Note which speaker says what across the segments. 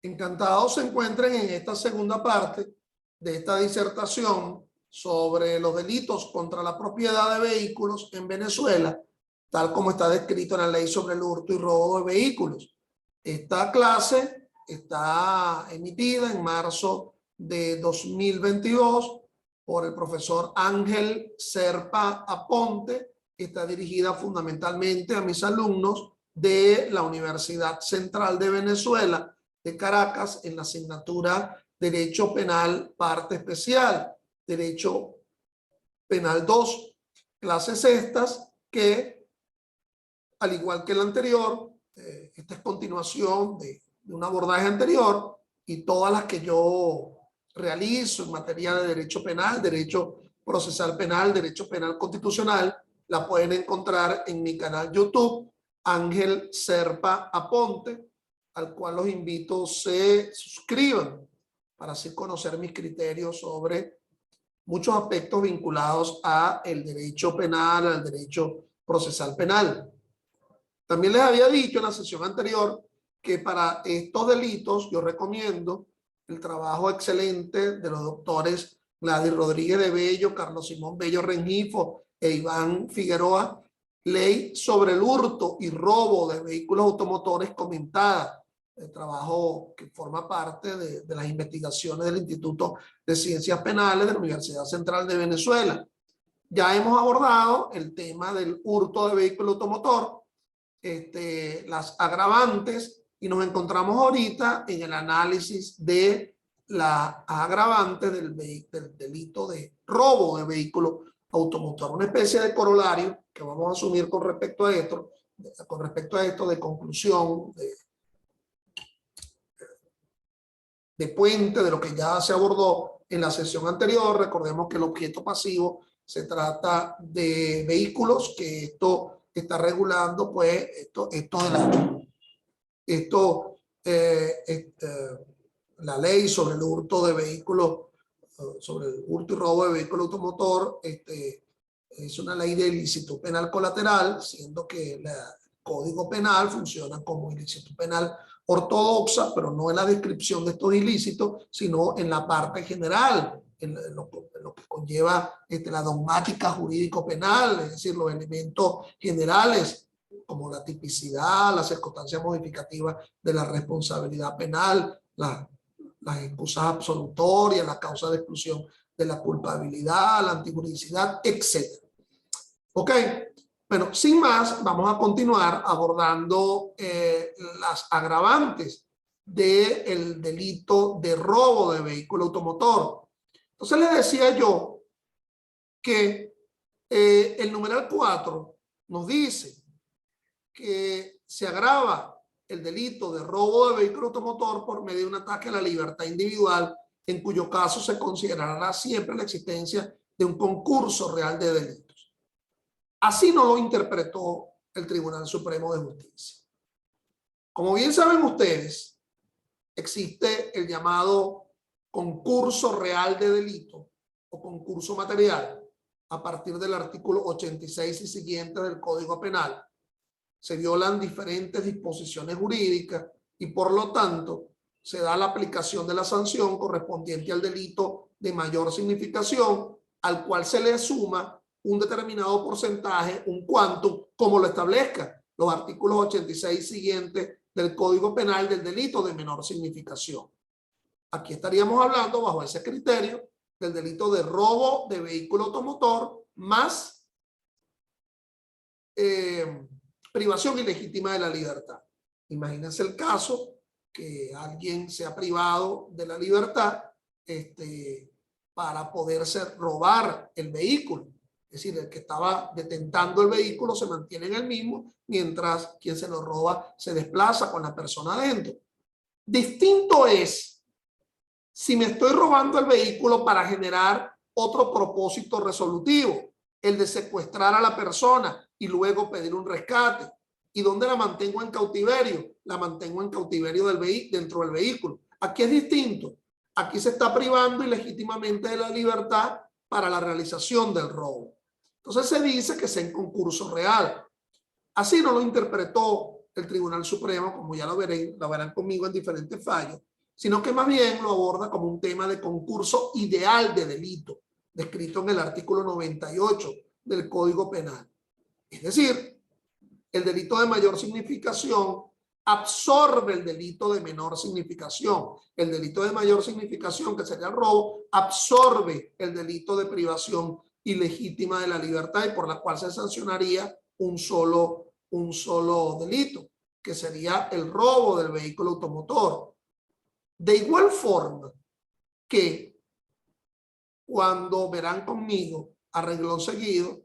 Speaker 1: Encantados se encuentren en esta segunda parte de esta disertación sobre los delitos contra la propiedad de vehículos en Venezuela, tal como está descrito en la ley sobre el hurto y robo de vehículos. Esta clase está emitida en marzo de 2022 por el profesor Ángel Serpa Aponte. Está dirigida fundamentalmente a mis alumnos de la Universidad Central de Venezuela de Caracas en la asignatura Derecho Penal Parte Especial, Derecho Penal 2, clases estas que, al igual que la anterior, esta es continuación de un abordaje anterior, y todas las que yo realizo en materia de derecho penal, derecho procesal penal, derecho penal constitucional, la pueden encontrar en mi canal YouTube, Ángel Serpa Aponte, al cual los invito se suscriban para así conocer mis criterios sobre muchos aspectos vinculados a el derecho penal, al derecho procesal penal. También les había dicho en la sesión anterior que para estos delitos yo recomiendo el trabajo excelente de los doctores Gladys Rodríguez de Bello, Carlos Simón Bello Rengifo e Iván Figueroa, Ley sobre el hurto y robo de vehículos automotores comentada, el trabajo que forma parte de las investigaciones del Instituto de Ciencias Penales de la Universidad Central de Venezuela. Ya hemos abordado el tema del hurto de vehículo automotor, las agravantes, y nos encontramos ahorita en el análisis de la agravante del delito de robo de vehículo automotor, una especie de corolario que vamos a asumir con respecto a esto, de conclusión, de puente de lo que ya se abordó en la sesión anterior. Recordemos que el objeto pasivo se trata de vehículos, que esto está regulando pues la ley sobre el hurto de vehículos, sobre el hurto y robo de vehículo automotor. Es una ley de ilícito penal colateral, siendo que el Código Penal funciona como ilícito penal ortodoxa, pero no en la descripción de estos ilícitos, sino en la parte general, en lo que conlleva la dogmática jurídico-penal, es decir, los elementos generales como la tipicidad, las circunstancias modificativas de la responsabilidad penal, las excusas absolutorias, las causas de exclusión de la culpabilidad, la antijuridicidad, etc. ¿Ok? Bueno, sin más, vamos a continuar abordando las agravantes del delito de robo de vehículo automotor. Entonces les decía yo que el numeral 4 nos dice que se agrava el delito de robo de vehículo automotor por medio de un ataque a la libertad individual, en cuyo caso se considerará siempre la existencia de un concurso real de delitos. Así no lo interpretó el Tribunal Supremo de Justicia. Como bien saben ustedes, existe el llamado concurso real de delito o concurso material a partir del artículo 86 y siguiente del Código Penal. Se violan diferentes disposiciones jurídicas y por lo tanto se da la aplicación de la sanción correspondiente al delito de mayor significación, al cual se le suma un determinado porcentaje, un quantum, como lo establezca los artículos 86 siguientes del Código Penal del delito de menor significación. Aquí estaríamos hablando, bajo ese criterio, del delito de robo de vehículo automotor más privación ilegítima de la libertad. Imagínense el caso que alguien sea privado de la libertad para poderse robar el vehículo. Es decir, el que estaba detentando el vehículo se mantiene en el mismo, mientras quien se lo roba se desplaza con la persona adentro. Distinto es si me estoy robando el vehículo para generar otro propósito resolutivo, el de secuestrar a la persona y luego pedir un rescate. ¿Y dónde la mantengo en cautiverio? La mantengo en cautiverio dentro del vehículo. Aquí es distinto. Aquí se está privando ilegítimamente de la libertad para la realización del robo. Entonces se dice que es en concurso real. Así no lo interpretó el Tribunal Supremo, como ya lo verán conmigo en diferentes fallos, sino que más bien lo aborda como un tema de concurso ideal de delito, descrito en el artículo 98 del Código Penal. Es decir, el delito de mayor significación absorbe el delito de menor significación. El delito de mayor significación, que sería el robo, absorbe el delito de privación ilegítima de la libertad y por la cual se sancionaría un solo delito, que sería el robo del vehículo automotor. De igual forma que cuando verán conmigo a renglón seguido,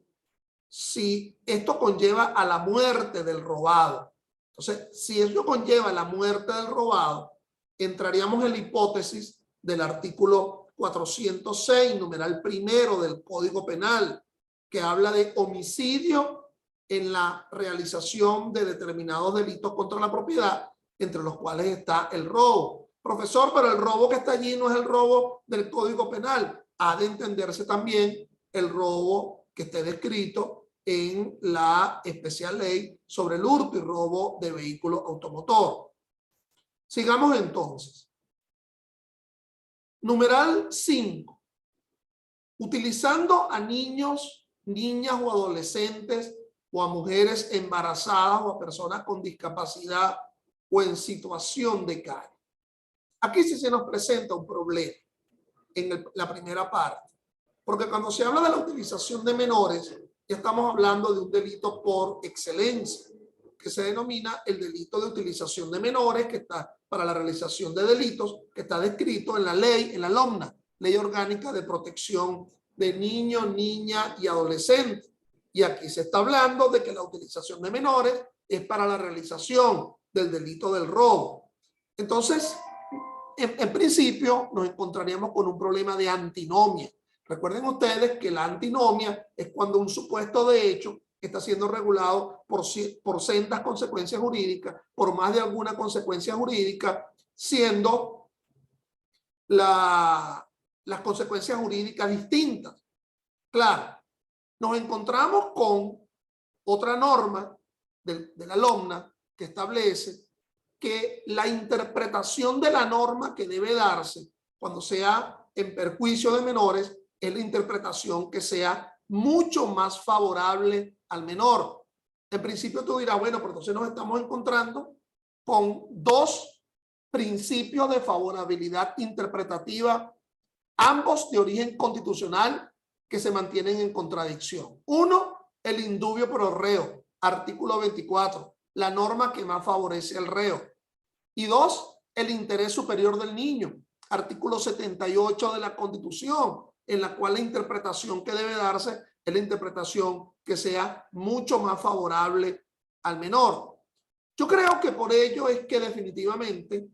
Speaker 1: si esto conlleva a la muerte del robado. Entonces, si esto conlleva la muerte del robado, entraríamos en la hipótesis del artículo 406, numeral primero del Código Penal, que habla de homicidio en la realización de determinados delitos contra la propiedad, entre los cuales está el robo. Profesor, pero el robo que está allí no es el robo del Código Penal. Ha de entenderse también el robo que esté descrito en la especial ley sobre el hurto y robo de vehículo automotor. Sigamos entonces. Numeral 5. Utilizando a niños, niñas o adolescentes o a mujeres embarazadas o a personas con discapacidad o en situación de calle. Aquí sí se nos presenta un problema en la primera parte, porque cuando se habla de la utilización de menores, ya estamos hablando de un delito por excelencia, que se denomina el delito de utilización de menores, que está para la realización de delitos, que está descrito en la ley, en la LOMNA, Ley Orgánica de Protección de Niños, Niñas y Adolescentes. Y aquí se está hablando de que la utilización de menores es para la realización del delito del robo. Entonces, en principio nos encontraríamos con un problema de antinomia. Recuerden ustedes que la antinomia es cuando un supuesto de hecho está siendo regulado por sendas consecuencias jurídicas, por más de alguna consecuencia jurídica, siendo las consecuencias jurídicas distintas. Claro, nos encontramos con otra norma de la LOMNA que establece que la interpretación de la norma que debe darse cuando sea en perjuicio de menores es la interpretación que sea mucho más favorable al menor. En principio tú dirás, bueno, pero entonces nos estamos encontrando con dos principios de favorabilidad interpretativa, ambos de origen constitucional, que se mantienen en contradicción. Uno, el indubio pro reo, artículo 24, la norma que más favorece al reo. Y dos, el interés superior del niño, artículo 78 de la Constitución, en la cual la interpretación que debe darse es la interpretación que sea mucho más favorable al menor. Yo creo que por ello es que definitivamente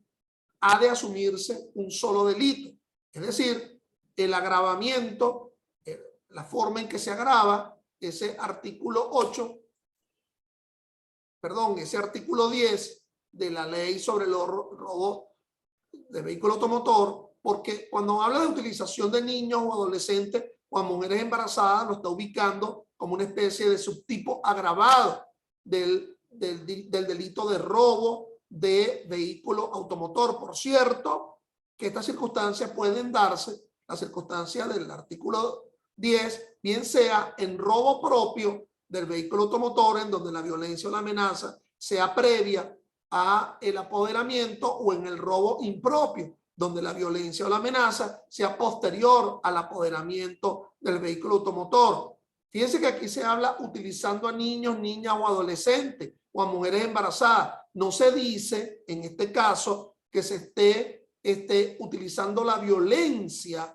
Speaker 1: ha de asumirse un solo delito, es decir, el agravamiento, la forma en que se agrava ese artículo 8, perdón, ese artículo 10 de la ley sobre los robos de vehículo automotor, porque cuando habla de utilización de niños o adolescentes o a mujeres embarazadas, lo está ubicando como una especie de subtipo agravado del delito de robo de vehículo automotor. Por cierto, que estas circunstancias pueden darse, las circunstancias del artículo 10, bien sea en robo propio del vehículo automotor, en donde la violencia o la amenaza sea previa a el apoderamiento, o en el robo impropio, donde la violencia o la amenaza sea posterior al apoderamiento del vehículo automotor. Fíjense que aquí se habla utilizando a niños, niñas o adolescentes o a mujeres embarazadas. No se dice en este caso que se esté utilizando la violencia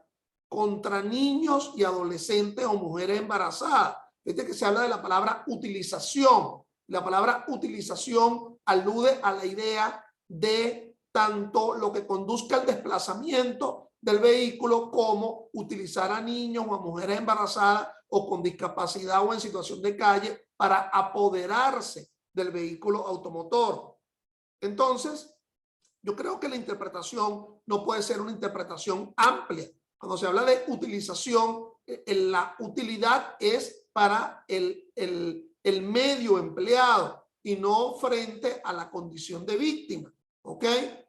Speaker 1: contra niños y adolescentes o mujeres embarazadas. Fíjate que se habla de la palabra utilización. La palabra utilización alude a la idea de tanto lo que conduzca al desplazamiento del vehículo como utilizar a niños o a mujeres embarazadas o con discapacidad o en situación de calle para apoderarse del vehículo automotor. Entonces, yo creo que la interpretación no puede ser una interpretación amplia. Cuando se habla de utilización, la utilidad es para el medio empleado y no frente a la condición de víctima, ¿ok?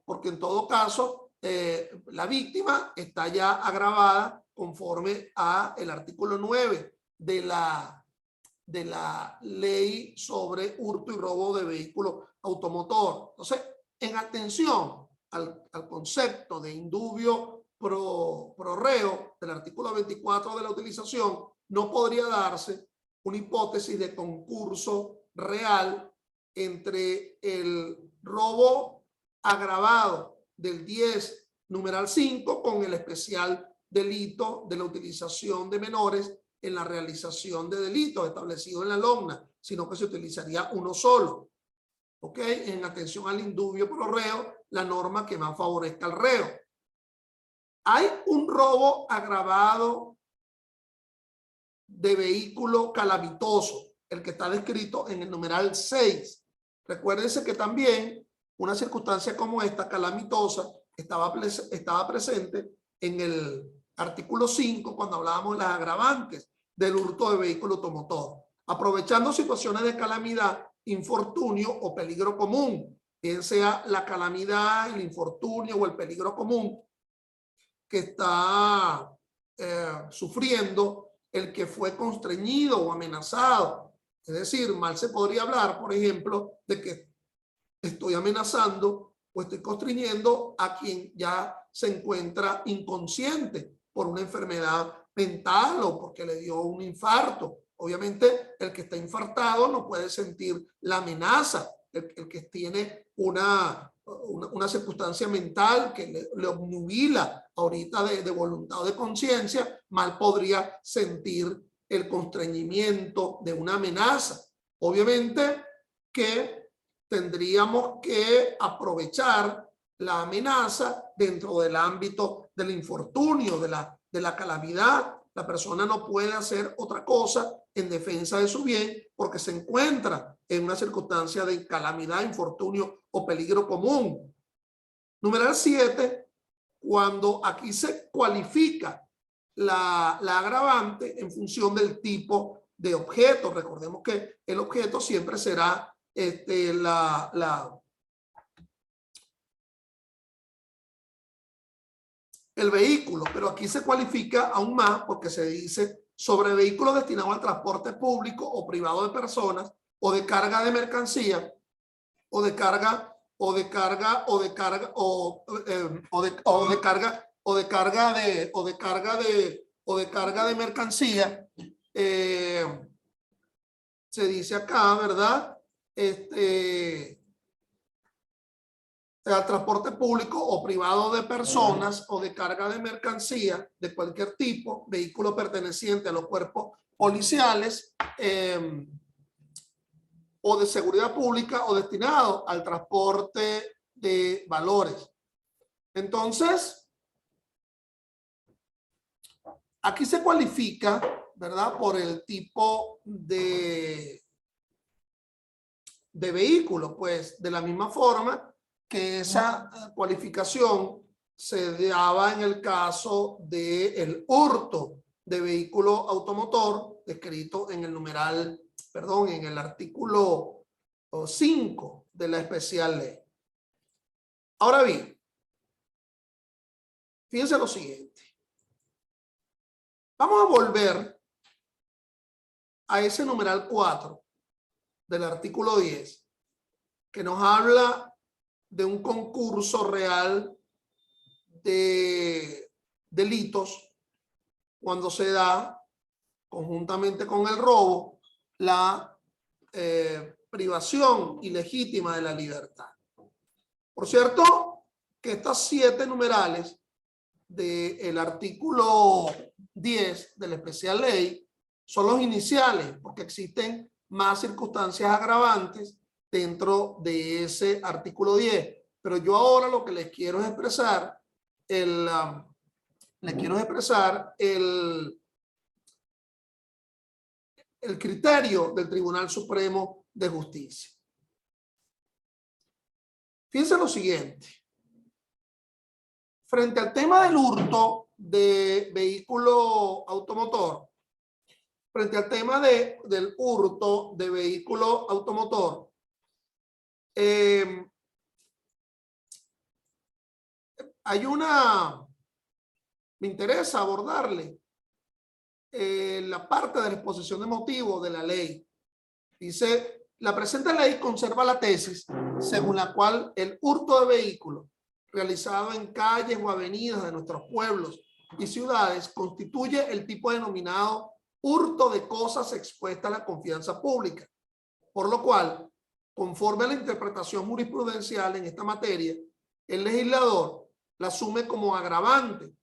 Speaker 1: Porque en todo caso, la víctima está ya agravada conforme a el artículo 9 de la ley sobre hurto y robo de vehículo automotor. Entonces, en atención al concepto de indubio pro reo del artículo 24 de la utilización, no podría darse una hipótesis de concurso real entre el robo agravado del 10 numeral 5 con el especial delito de la utilización de menores en la realización de delitos establecido en la LOGNA, sino que se utilizaría uno solo. ¿Ok? En atención al indubio pro reo, la norma que más favorezca al reo. Hay un robo agravado de vehículo calamitoso, el que está descrito en el numeral 6. Recuérdense que también una circunstancia como esta, calamitosa, estaba presente en el artículo 5 cuando hablábamos de las agravantes del hurto de vehículo automotor. Aprovechando situaciones de calamidad, infortunio o peligro común, bien sea la calamidad, el infortunio o el peligro común que está sufriendo el que fue constreñido o amenazado. Es decir, mal se podría hablar, por ejemplo, de que estoy amenazando o estoy constreñiendo a quien ya se encuentra inconsciente por una enfermedad mental o porque le dio un infarto. Obviamente, el que está infartado no puede sentir la amenaza. El que tiene una circunstancia mental que le obnubila ahorita de voluntad o de conciencia, mal podría sentir el constreñimiento de una amenaza. Obviamente que tendríamos que aprovechar la amenaza dentro del ámbito del infortunio, de la calamidad. La persona no puede hacer otra cosa en defensa de su bien porque se encuentra en una circunstancia de calamidad, infortunio o peligro común. Numeral 7, cuando aquí se cualifica la agravante en función del tipo de objeto. Recordemos que el objeto siempre será el vehículo, pero aquí se cualifica aún más porque se dice sobre vehículos destinados al transporte público o privado de personas o de carga de mercancía o de carga de mercancía. Se dice acá, ¿verdad? Al transporte público o privado de personas o de carga de mercancía de cualquier tipo, vehículo perteneciente a los cuerpos policiales o de seguridad pública o destinado al transporte de valores. Entonces, aquí se cualifica, ¿verdad? Por el tipo de vehículo, pues de la misma forma que esa cualificación se daba en el caso del hurto de vehículo automotor, descrito en el numeral, perdón, en el artículo 5 de la especial ley. Ahora bien, fíjense lo siguiente. Vamos a volver a ese numeral 4 del artículo 10, que nos habla de un concurso real de delitos cuando se da conjuntamente con el robo la privación ilegítima de la libertad. Por cierto, que estas 7 numerales del artículo 10 de la especial ley son los iniciales, porque existen más circunstancias agravantes dentro de ese artículo 10. Pero yo ahora lo que les quiero es expresar el criterio del Tribunal Supremo de Justicia. Fíjense lo siguiente. Frente al tema del hurto de vehículo automotor, frente al tema del hurto de vehículo automotor, me interesa abordarle la parte de la exposición de motivos de la ley. Dice, la presente ley conserva la tesis según la cual el hurto de vehículos realizado en calles o avenidas de nuestros pueblos y ciudades constituye el tipo denominado hurto de cosas expuestas a la confianza pública, por lo cual, conforme a la interpretación jurisprudencial en esta materia, el legislador la asume como agravante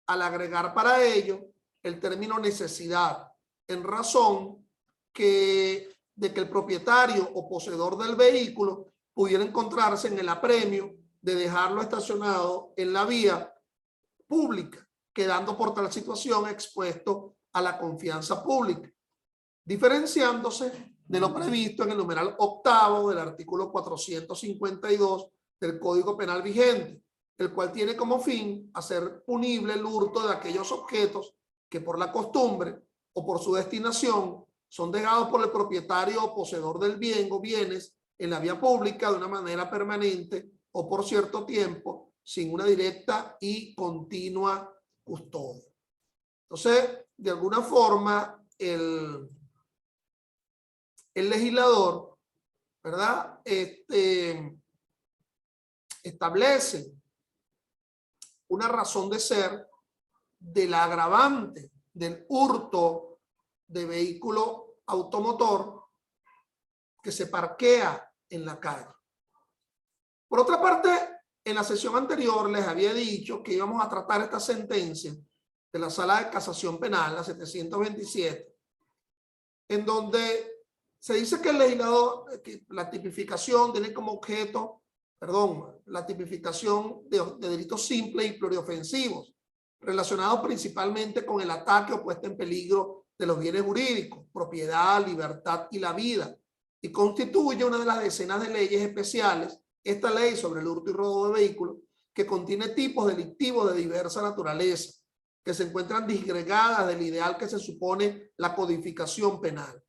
Speaker 1: al agregar para ello el término necesidad, en razón de que el propietario o poseedor del vehículo pudiera encontrarse en el apremio de dejarlo estacionado en la vía pública, quedando por tal situación expuesto a la confianza pública, diferenciándose de lo previsto en el numeral octavo del artículo 452 del Código Penal vigente, el cual tiene como fin hacer punible el hurto de aquellos objetos que por la costumbre o por su destinación son dejados por el propietario o poseedor del bien o bienes en la vía pública de una manera permanente o por cierto tiempo sin una directa y continua custodia. Entonces, de alguna forma, el legislador, ¿verdad? Establece una razón de ser del agravante del hurto de vehículo automotor que se parquea en la calle. Por otra parte, en la sesión anterior les había dicho que íbamos a tratar esta sentencia de la Sala de Casación Penal, la 727, en donde se dice que el legislador, que la tipificación tiene como objeto, la tipificación de delitos simples y pluriofensivos, relacionados principalmente con el ataque o puesta en peligro de los bienes jurídicos, propiedad, libertad y la vida, y constituye una de las decenas de leyes especiales, esta ley sobre el hurto y robo de vehículos, que contiene tipos delictivos de diversa naturaleza, que se encuentran disgregadas del ideal que se supone la codificación penal.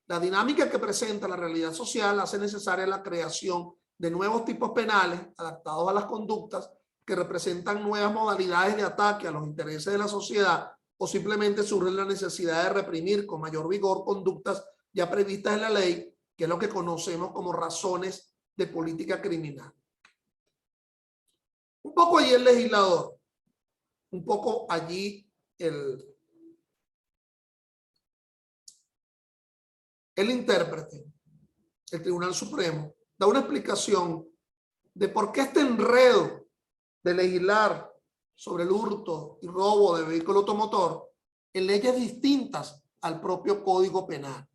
Speaker 1: La dinámica que presenta la realidad social hace necesaria la creación de nuevos tipos penales adaptados a las conductas que representan nuevas modalidades de ataque a los intereses de la sociedad, o simplemente surge la necesidad de reprimir con mayor vigor conductas ya previstas en la ley, que es lo que conocemos como razones de política criminal. Un poco allí el legislador, un poco allí el intérprete, el Tribunal Supremo, da una explicación de por qué este enredo de legislar sobre el hurto y robo de vehículo automotor en leyes distintas al propio Código Penal,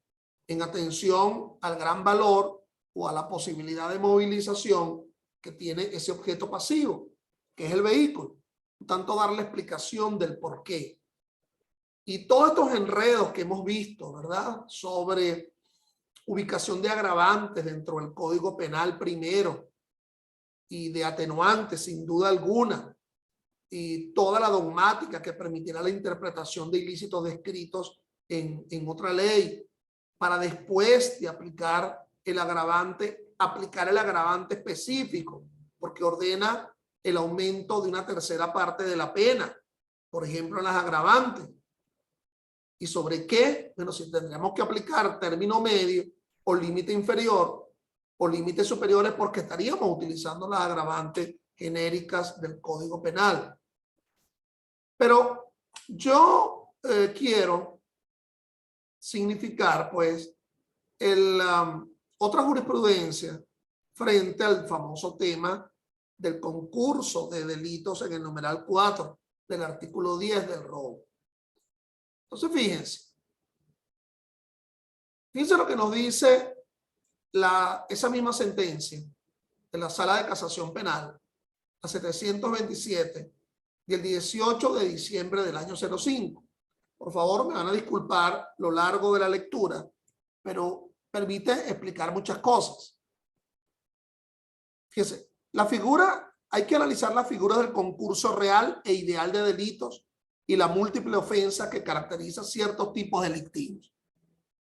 Speaker 1: en atención al gran valor o a la posibilidad de movilización que tiene ese objeto pasivo, que es el vehículo. Por tanto, dar la explicación del por qué. Y todos estos enredos que hemos visto, ¿verdad?, sobre ubicación de agravantes dentro del Código Penal primero y de atenuantes sin duda alguna, y toda la dogmática que permitirá la interpretación de ilícitos descritos en otra ley, para después de aplicar el agravante específico, porque ordena el aumento de una tercera parte de la pena, por ejemplo en las agravantes. ¿Y sobre qué? Bueno, si tendríamos que aplicar término medio o límite inferior o límites superiores, porque estaríamos utilizando las agravantes genéricas del Código Penal. Pero yo quiero significar, pues, otra jurisprudencia frente al famoso tema del concurso de delitos en el numeral 4 del artículo 10 del robo. Entonces, fíjense lo que nos dice esa misma sentencia de la Sala de Casación Penal, la 727, del 18 de diciembre del año 05. Por favor, me van a disculpar lo largo de la lectura, pero permite explicar muchas cosas. Fíjense, hay que analizar la figura del concurso real e ideal de delitos y la múltiple ofensa que caracteriza ciertos tipos delictivos.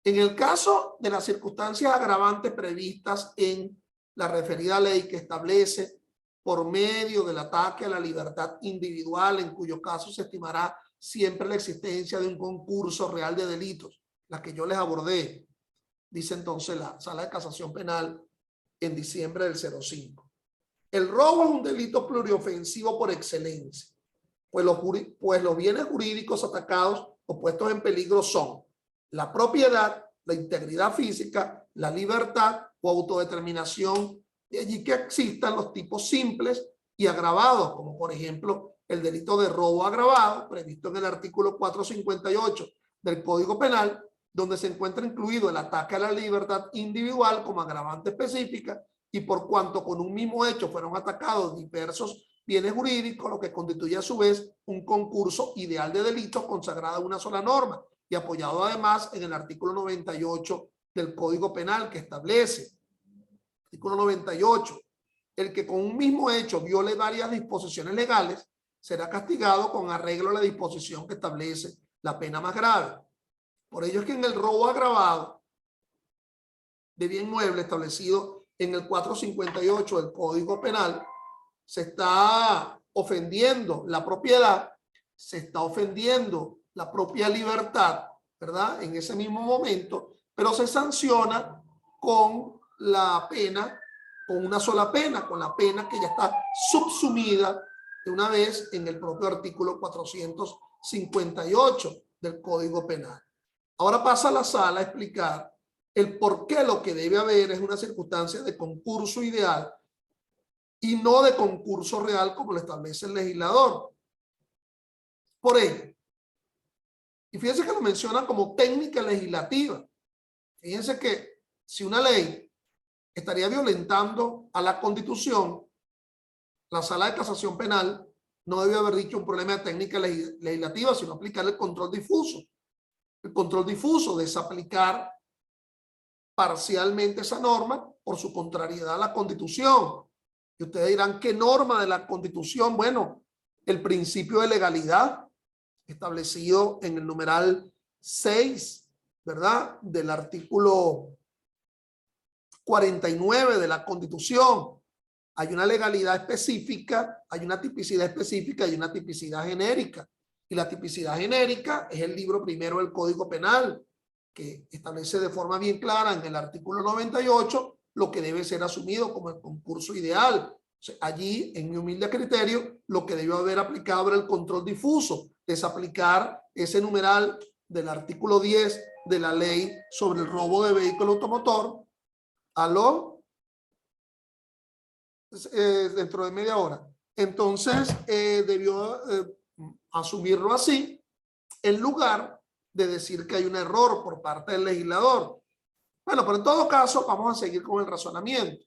Speaker 1: En el caso de las circunstancias agravantes previstas en la referida ley, que establece por medio del ataque a la libertad individual, en cuyo caso se estimará siempre la existencia de un concurso real de delitos, la que yo les abordé, dice entonces la Sala de Casación Penal en diciembre del 05. El robo es un delito pluriofensivo por excelencia, pues los bienes jurídicos atacados o puestos en peligro son la propiedad, la integridad física, la libertad o autodeterminación, de allí que existan los tipos simples y agravados, como por ejemplo el delito de robo agravado, previsto en el artículo 458 del Código Penal, donde se encuentra incluido el ataque a la libertad individual como agravante específica, y por cuanto con un mismo hecho fueron atacados diversos bienes jurídicos, lo que constituye a su vez un concurso ideal de delitos consagrado en una sola norma y apoyado además en el artículo 98 del Código Penal, que establece, artículo 98, el que con un mismo hecho viole varias disposiciones legales será castigado con arreglo a la disposición que establece la pena más grave. Por ello es que en el robo agravado de bien mueble establecido en el 458 del Código Penal, se está ofendiendo la propiedad, se está ofendiendo la propia libertad, ¿verdad? En ese mismo momento, pero se sanciona con la pena, con una sola pena, con la pena que ya está subsumida de una vez en el propio artículo 458 del Código Penal. Ahora pasa a la sala a explicar el por qué lo que debe haber es una circunstancia de concurso ideal y no de concurso real como lo establece el legislador. Por ello, y fíjense que lo menciona como técnica legislativa. Fíjense que si una ley estaría violentando a la Constitución, la Sala de Casación Penal no debe haber dicho un problema de técnica legislativa, sino aplicar el control difuso. El control difuso, desaplicar parcialmente esa norma por su contrariedad a la Constitución. Y ustedes dirán, ¿qué norma de la Constitución? Bueno, el principio de legalidad establecido en el numeral 6, ¿verdad? Del artículo 49 de la Constitución. Hay una legalidad específica, hay una tipicidad específica y una tipicidad genérica. Y la tipicidad genérica es el libro primero del Código Penal, que establece de forma bien clara en el artículo 98 lo que debe ser asumido como el concurso ideal. O sea, allí, en mi humilde criterio, lo que debió haber aplicado era el control difuso, desaplicar ese numeral del artículo 10 de la ley sobre el robo de vehículo automotor. ¿Aló? Dentro de media hora. Entonces, debió asumirlo así, en lugar de decir que hay un error por parte del legislador. Bueno, pero en todo caso, vamos a seguir con el razonamiento.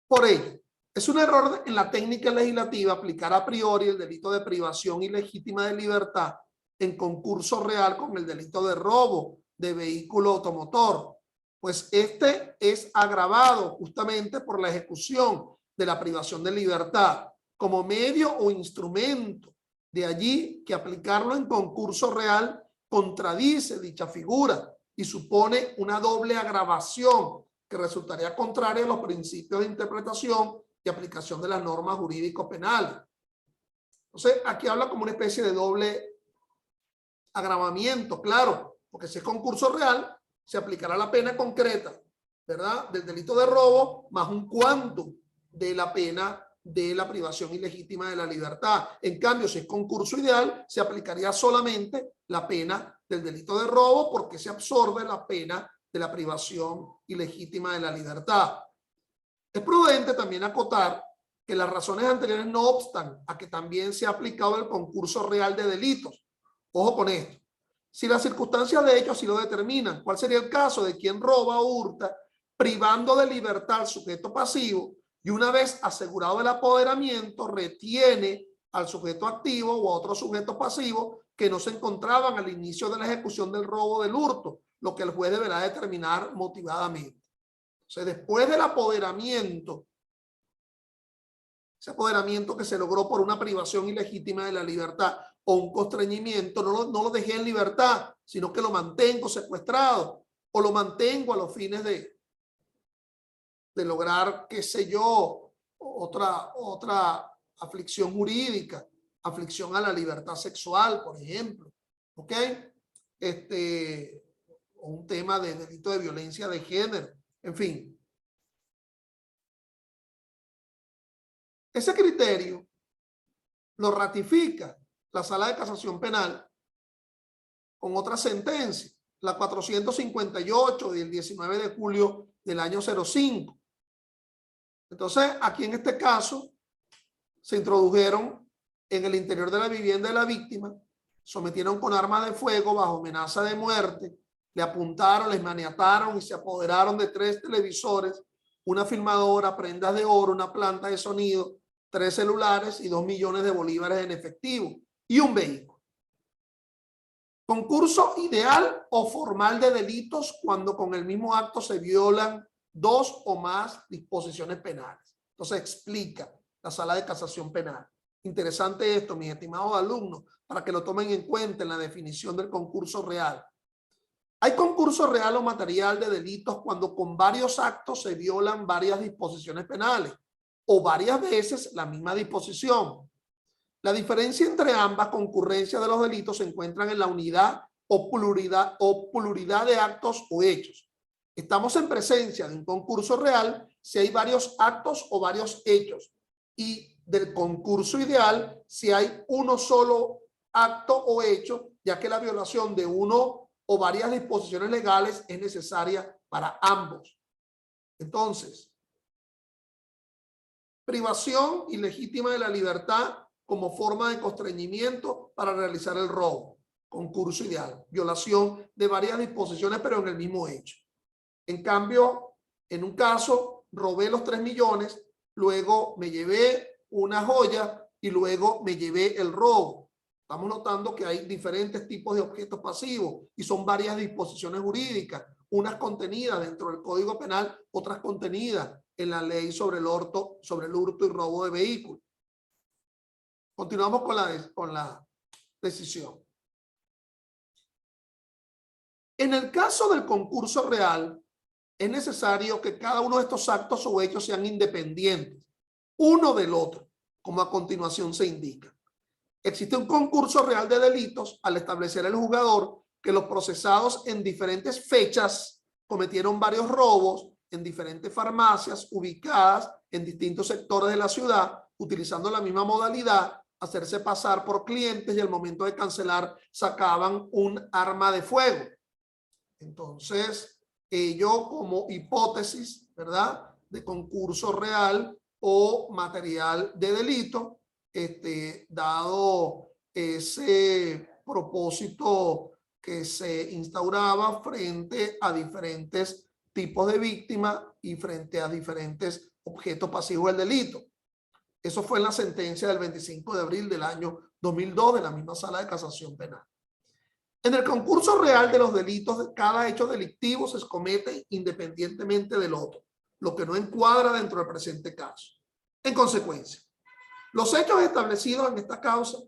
Speaker 1: Por ello, es un error en la técnica legislativa aplicar a priori el delito de privación ilegítima de libertad en concurso real con el delito de robo de vehículo automotor, pues este es agravado justamente por la ejecución de la privación de libertad como medio o instrumento. De allí que aplicarlo en concurso real contradice dicha figura y supone una doble agravación que resultaría contraria a los principios de interpretación y aplicación de las normas jurídicos penales. Entonces, aquí habla como una especie de doble agravamiento, claro, porque si es concurso real, se aplicará la pena concreta, ¿verdad? Del delito de robo más un quantum de la pena de la privación ilegítima de la libertad. En cambio, si es concurso ideal, se aplicaría solamente la pena del delito de robo porque se absorbe la pena de la privación ilegítima de la libertad. Es prudente también acotar que las razones anteriores no obstan a que también se ha aplicado el concurso real de delitos. Ojo con esto. Si las circunstancias de hecho así lo determinan, ¿cuál sería el caso de quien roba o hurta privando de libertad al sujeto pasivo y una vez asegurado el apoderamiento retiene al sujeto activo o a otro sujeto pasivo que no se encontraban al inicio de la ejecución del robo o del hurto, lo que el juez deberá determinar motivadamente? O sea, después del apoderamiento, ese apoderamiento que se logró por una privación ilegítima de la libertad o un constreñimiento, no lo dejé en libertad, sino que lo mantengo secuestrado o lo mantengo a los fines de lograr, qué sé yo, otra aflicción jurídica, aflicción a la libertad sexual, por ejemplo, ¿ok? O un tema de delito de violencia de género, en fin. Ese criterio lo ratifica la Sala de Casación Penal con otra sentencia, la 458 del 19 de julio del año 05. Entonces, aquí en este caso, se introdujeron en el interior de la vivienda de la víctima, sometieron con armas de fuego bajo amenaza de muerte, le apuntaron, les maniataron y se apoderaron de 3 televisores, una filmadora, prendas de oro, una planta de sonido, 3 celulares y 2 millones de bolívares en efectivo y un vehículo. Concurso ideal o formal de delitos cuando con el mismo acto se violan 2 o más disposiciones penales. Entonces explica la Sala de Casación Penal. Interesante esto, mis estimados alumnos, para que lo tomen en cuenta en la definición del concurso real. Hay concurso real o material de delitos cuando con varios actos se violan varias disposiciones penales o varias veces la misma disposición. La diferencia entre ambas concurrencias de los delitos se encuentran en la unidad o pluralidad de actos o hechos. Estamos en presencia de un concurso real si hay varios actos o varios hechos, y del concurso ideal si hay uno solo acto o hecho, ya que la violación de uno o varias disposiciones legales es necesaria para ambos. Entonces, privación ilegítima de la libertad como forma de constreñimiento para realizar el robo. Concurso ideal. Violación de varias disposiciones, pero en el mismo hecho. En cambio, en un caso, robé los 3 millones, luego me llevé una joya y luego me llevé el robo. Estamos notando que hay diferentes tipos de objetos pasivos y son varias disposiciones jurídicas, unas contenidas dentro del Código Penal, otras contenidas en la ley sobre el hurto y robo de vehículos. Continuamos con la decisión. En el caso del concurso real, es necesario que cada uno de estos actos o hechos sean independientes, uno del otro, como a continuación se indica. Existe un concurso real de delitos al establecer el juzgador que los procesados en diferentes fechas cometieron varios robos en diferentes farmacias ubicadas en distintos sectores de la ciudad, utilizando la misma modalidad, hacerse pasar por clientes y al momento de cancelar sacaban un arma de fuego. Entonces, ello como hipótesis, ¿verdad?, de concurso real o material de delito, dado ese propósito que se instauraba frente a diferentes tipos de víctimas y frente a diferentes objetos pasivos del delito. Eso fue en la sentencia del 25 de abril del año 2002 de la misma Sala de Casación Penal. En el concurso real de los delitos, cada hecho delictivo se comete independientemente del otro, lo que no encuadra dentro del presente caso. En consecuencia, los hechos establecidos en esta causa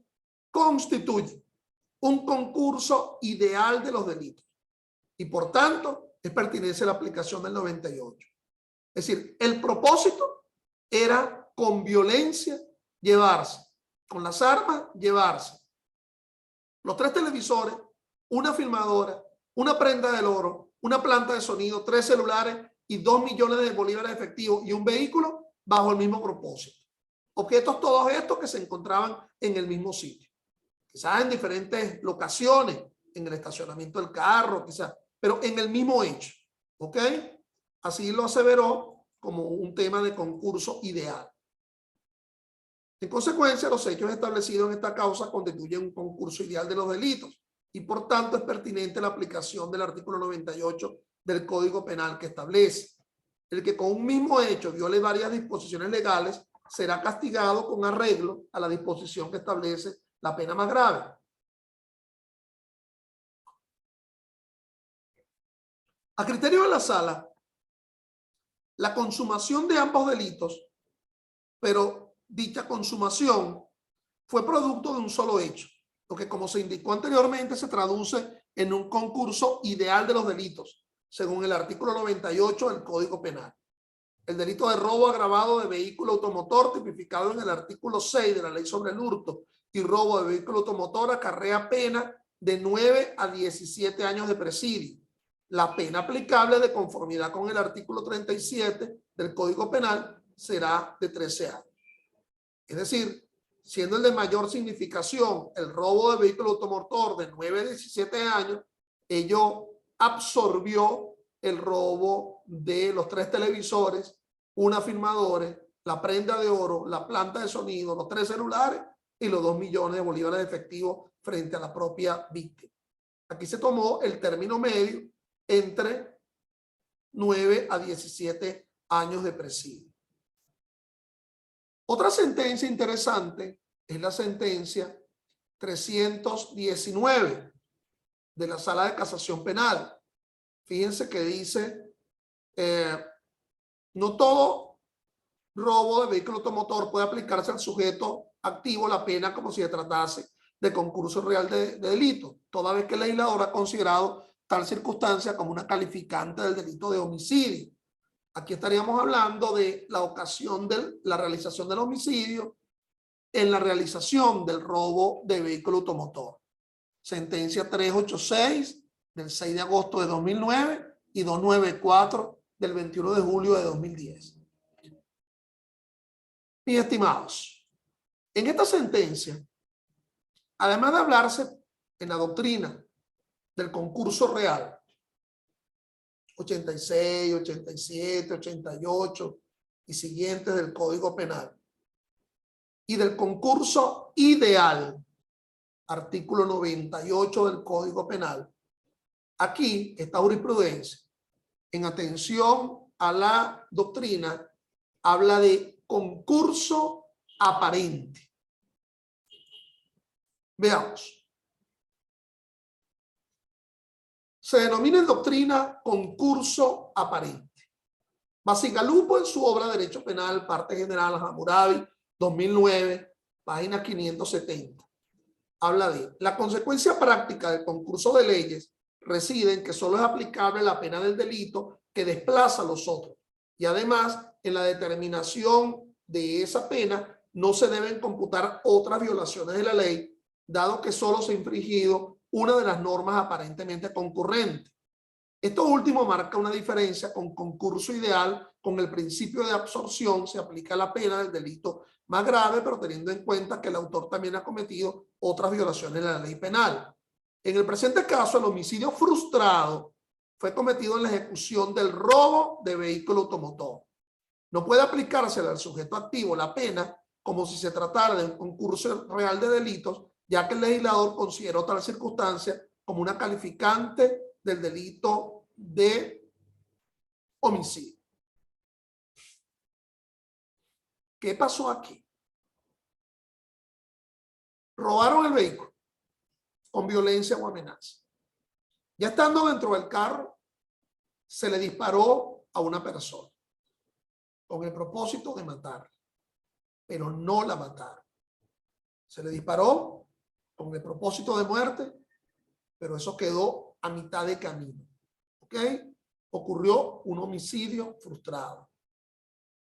Speaker 1: constituyen un concurso ideal de los delitos y por tanto es pertinente la aplicación del 98. Es decir, el propósito era con violencia llevarse, con las armas llevarse los 3 televisores, una filmadora, una prenda del oro, una planta de sonido, 3 celulares y 2 millones de bolívares efectivos y un vehículo bajo el mismo propósito. Objetos todos estos que se encontraban en el mismo sitio. Quizás en diferentes locaciones, en el estacionamiento del carro, quizás, pero en el mismo hecho. ¿Ok? Así lo aseveró como un tema de concurso ideal. En consecuencia, los hechos establecidos en esta causa constituyen un concurso ideal de los delitos y por tanto es pertinente la aplicación del artículo 98 del Código Penal que establece: el que con un mismo hecho viole varias disposiciones legales será castigado con arreglo a la disposición que establece la pena más grave. A criterio de la sala, la consumación de ambos delitos, pero dicha consumación fue producto de un solo hecho, lo que, como se indicó anteriormente, se traduce en un concurso ideal de los delitos, según el artículo 98 del Código Penal. el delito de robo agravado de vehículo automotor tipificado en el artículo 6 de la Ley sobre el hurto y robo de vehículo automotor acarrea pena de 9 a 17 años de presidio. La pena aplicable de conformidad con el artículo 37 del Código Penal será de 13 años. Es decir, siendo el de mayor significación el robo de vehículo automotor de 9 a 17 años, ello absorbió el robo de los 3 televisores, una filmadora, la prenda de oro, la planta de sonido, los 3 celulares y los 2 millones de bolívares de efectivo frente a la propia víctima. Aquí se tomó el término medio entre 9 a 17 años de presidio. Otra sentencia interesante es la sentencia 319 de la Sala de Casación Penal. Fíjense que dice, no todo robo de vehículo automotor puede aplicarse al sujeto activo la pena como si se tratase de concurso real de delito, toda vez que el legislador ha considerado tal circunstancia como una calificante del delito de homicidio. Aquí estaríamos hablando de la ocasión de la realización del homicidio en la realización del robo de vehículo automotor. Sentencia 386 del 6 de agosto de 2009 y 294 del 21 de julio de 2010. Mis estimados, en esta sentencia, además de hablarse en la doctrina del concurso real, 86, 87, 88 y siguientes del Código Penal, y del concurso ideal, artículo 98 del Código Penal, aquí esta jurisprudencia, en atención a la doctrina, habla de concurso aparente. Veamos. Se denomina en doctrina concurso aparente. Bacigalupo en su obra Derecho Penal, parte general, Hammurabi, 2009, página 570. Habla de la consecuencia práctica del concurso de leyes reside en que solo es aplicable la pena del delito que desplaza a los otros. Y además, en la determinación de esa pena no se deben computar otras violaciones de la ley, dado que solo se ha infringido una de las normas aparentemente concurrentes. Esto último marca una diferencia con concurso ideal. Con el principio de absorción se aplica la pena del delito más grave, pero teniendo en cuenta que el autor también ha cometido otras violaciones de la ley penal. En el presente caso, el homicidio frustrado fue cometido en la ejecución del robo de vehículo automotor. No puede aplicársele al sujeto activo la pena como si se tratara de un concurso real de delitos, ya que el legislador consideró tal circunstancia como una calificante del delito de homicidio. ¿Qué pasó aquí? Robaron el vehículo con violencia o amenaza. Ya estando dentro del carro, se le disparó a una persona con el propósito de matarla, pero no la mataron. Se le disparó con el propósito de muerte, pero eso quedó a mitad de camino. ¿Ok? Ocurrió un homicidio frustrado.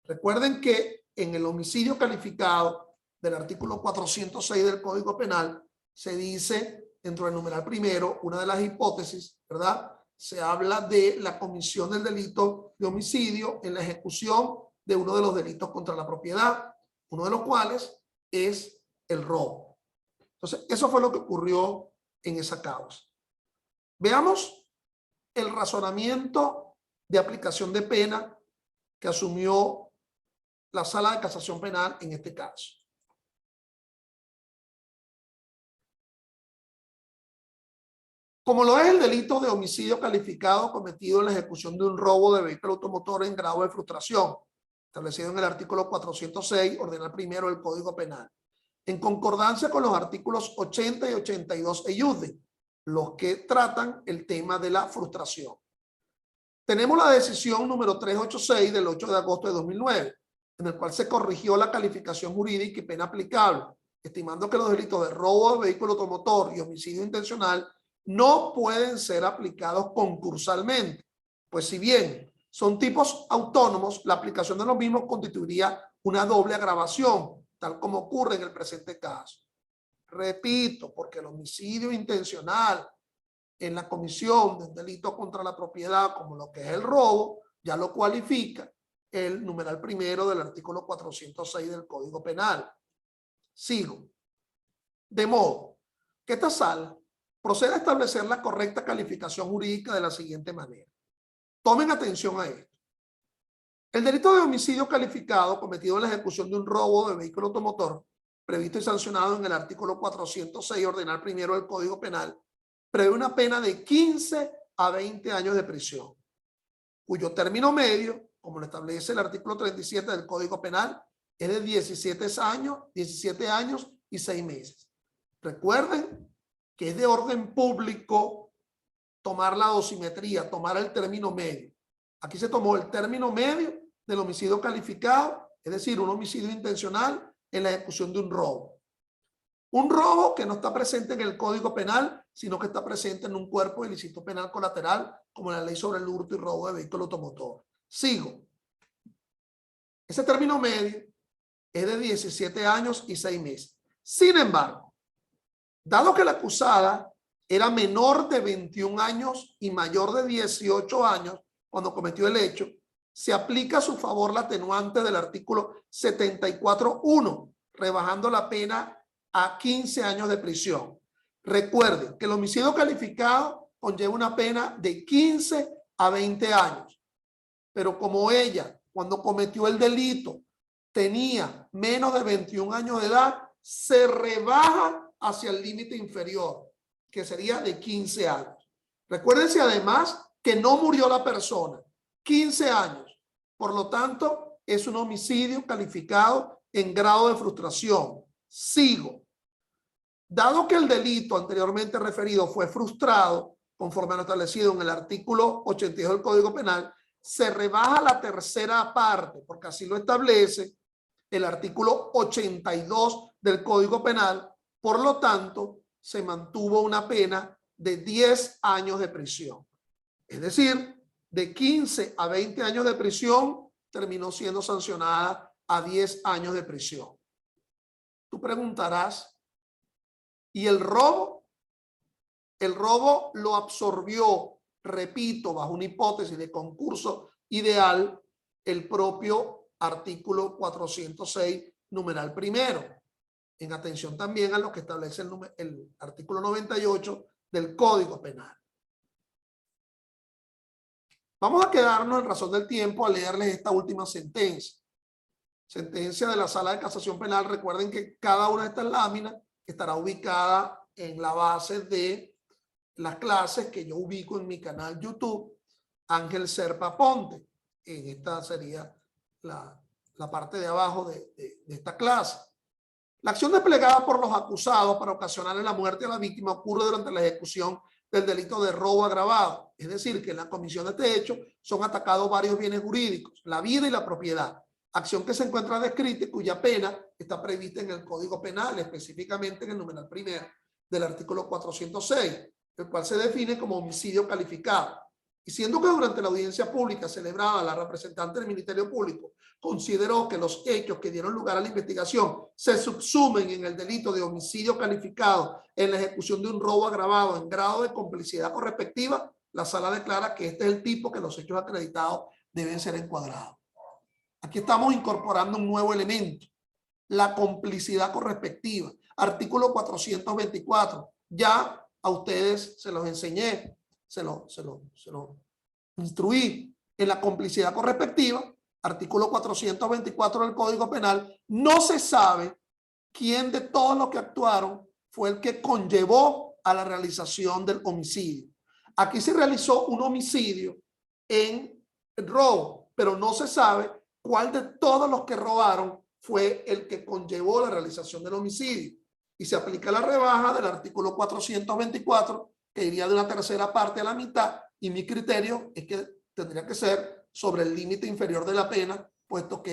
Speaker 1: Recuerden que en el homicidio calificado del artículo 406 del Código Penal se dice, dentro del numeral primero, una de las hipótesis, ¿verdad? Se habla de la comisión del delito de homicidio en la ejecución de uno de los delitos contra la propiedad, uno de los cuales es el robo. Entonces, eso fue lo que ocurrió en esa causa. Veamos el razonamiento de aplicación de pena que asumió la Sala de Casación Penal en este caso. Como lo es el delito de homicidio calificado cometido en la ejecución de un robo de vehículo automotor en grado de frustración, establecido en el artículo 406, ordenal primero del Código Penal, en concordancia con los artículos 80 y 82 EIUDE, los que tratan el tema de la frustración. Tenemos la decisión número 386 del 8 de agosto de 2009, en el cual se corrigió la calificación jurídica y pena aplicable, estimando que los delitos de robo de vehículo automotor y homicidio intencional no pueden ser aplicados concursalmente, pues si bien son tipos autónomos, la aplicación de los mismos constituiría una doble agravación, tal como ocurre en el presente caso. Repito, porque el homicidio intencional en la comisión de un delito contra la propiedad, como lo que es el robo, ya lo cualifica el numeral primero del artículo 406 del Código Penal. Sigo. De modo que esta sala procede a establecer la correcta calificación jurídica de la siguiente manera. Tomen atención a esto. El delito de homicidio calificado cometido en la ejecución de un robo de vehículo automotor, previsto y sancionado en el artículo 406 ordinal primero del Código Penal, prevé una pena de 15 a 20 años de prisión, cuyo término medio, como lo establece el artículo 37 del Código Penal, es de 17 años y 6 meses. Recuerden que es de orden público tomar la dosimetría, tomar el término medio. Aquí se tomó el término medio del homicidio calificado, es decir, un homicidio intencional en la ejecución de un robo. Un robo que no está presente en el Código Penal, sino que está presente en un cuerpo de ilícito penal colateral, como la ley sobre el hurto y robo de vehículo automotor. Sigo. Ese término medio es de 17 años y 6 meses. Sin embargo, dado que la acusada era menor de 21 años y mayor de 18 años cuando cometió el hecho, se aplica a su favor la atenuante del artículo 74.1, rebajando la pena a 15 años de prisión. Recuerden que el homicidio calificado conlleva una pena de 15 a 20 años, pero como ella, cuando cometió el delito, tenía menos de 21 años de edad, se rebaja hacia el límite inferior, que sería de 15 años. Recuérdense además que no murió la persona, 15 años. Por lo tanto, es un homicidio calificado en grado de frustración. Sigo. Dado que el delito anteriormente referido fue frustrado, conforme a lo establecido en el artículo 82 del Código Penal, se rebaja la tercera parte, porque así lo establece el artículo 82 del Código Penal. Por lo tanto, se mantuvo una pena de 10 años de prisión. Es decir, de 15 a 20 años de prisión terminó siendo sancionada a 10 años de prisión. Tú preguntarás, ¿y el robo? El robo lo absorbió, repito, bajo una hipótesis de concurso ideal, el propio artículo 406, numeral primero, en atención también a lo que establece el artículo 98 del Código Penal. Vamos a quedarnos en razón del tiempo a leerles esta última sentencia. Sentencia de la Sala de Casación Penal. Recuerden que cada una de estas láminas estará ubicada en la base de las clases que yo ubico en mi canal YouTube, Ángel Serpa Ponte. En esta sería la parte de abajo de esta clase. La acción desplegada por los acusados para ocasionarle la muerte a la víctima ocurre durante la ejecución del delito de robo agravado. Es decir, que en la comisión de este hecho son atacados varios bienes jurídicos, la vida y la propiedad. Acción que se encuentra descrita y cuya pena está prevista en el Código Penal, específicamente en el numeral primero del artículo 406, el cual se define como homicidio calificado. Y siendo que durante la audiencia pública celebrada, la representante del Ministerio Público consideró que los hechos que dieron lugar a la investigación se subsumen en el delito de homicidio calificado en la ejecución de un robo agravado en grado de complicidad correspectiva, la sala declara que este es el tipo que los hechos acreditados deben ser encuadrados. Aquí estamos incorporando un nuevo elemento, la complicidad correspectiva. Artículo 424. Ya a ustedes se los enseñé, se los instruí. En la complicidad correspectiva, artículo 424 del Código Penal, no se sabe quién de todos los que actuaron fue el que conllevó a la realización del homicidio. Aquí se realizó un homicidio en robo, pero no se sabe cuál de todos los que robaron fue el que conllevó la realización del homicidio. Y se aplica la rebaja del artículo 424, que iría de una tercera parte a la mitad, y mi criterio es que tendría que ser sobre el límite inferior de la pena, puesto que